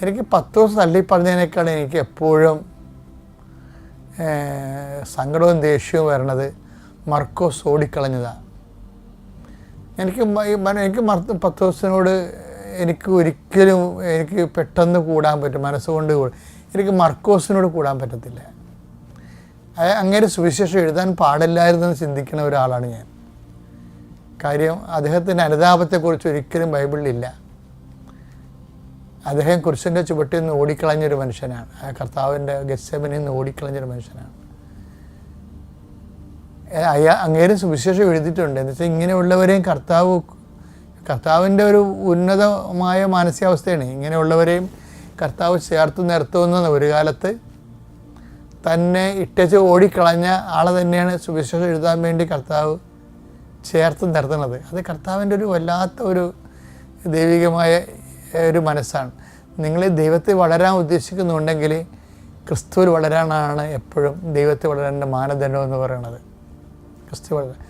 എനിക്ക് 10 ദിവസം തള്ളിപ്പറഞ്ഞതിനേക്കാൾ എനിക്ക് എപ്പോഴും സങ്കടവും ദേഷ്യവും വരണത് മർക്കോസ് ഓടിക്കളഞ്ഞതാണ്. എനിക്ക് 10 ദിവസത്തിനോട് എനിക്ക് ഒരിക്കലും എനിക്ക് പെട്ടെന്ന് കൂടാൻ പറ്റും, മനസ്സുകൊണ്ട് എനിക്ക് മർക്കോസിനോട് കൂടാൻ പറ്റത്തില്ല. അങ്ങനെ സുവിശേഷം എഴുതാൻ പാടില്ലായിരുന്നെന്ന് ചിന്തിക്കുന്ന ഒരാളാണ് ഞാൻ. കാര്യം അദ്ദേഹത്തിൻ്റെ അനുതാപത്തെക്കുറിച്ച് ഒരിക്കലും ബൈബിളിലില്ല. അദ്ദേഹം കുരിശിൻ്റെ ചുവട്ടിൽ നിന്ന് ഓടിക്കളഞ്ഞൊരു മനുഷ്യനാണ്. കർത്താവിൻ്റെ ഗെത്സെമനിൽ നിന്ന് ഓടിക്കളഞ്ഞൊരു മനുഷ്യനാണ്. അങ്ങേരും സുവിശേഷം എഴുതിയിട്ടുണ്ട്. എന്ന് വെച്ചാൽ ഇങ്ങനെയുള്ളവരെയും കർത്താവിൻ്റെ ഒരു ഉന്നതമായ മാനസികാവസ്ഥയാണ്. ഇങ്ങനെയുള്ളവരെയും കർത്താവ് ചേർത്ത് നിർത്തുന്ന ഒരു കാലത്ത് തന്നെ ഇട്ടച്ച് ഓടിക്കളഞ്ഞ ആളെ തന്നെയാണ് സുവിശേഷം എഴുതാൻ വേണ്ടി കർത്താവ് ചേർത്ത് നിർത്തുന്നത്. അത് കർത്താവിൻ്റെ ഒരു വല്ലാത്ത ഒരു ദൈവികമായ ഒരു മനസ്സാണ്. നിങ്ങൾ ദൈവത്തെ വളരാൻ ഉദ്ദേശിക്കുന്നുണ്ടെങ്കിൽ ക്രിസ്തുവിൽ വളരാനാണ് എപ്പോഴും ദൈവത്തെ വളരേണ്ട മാനദണ്ഡം എന്ന് പറയുന്നത്. ക്രിസ്തു വളരാൻ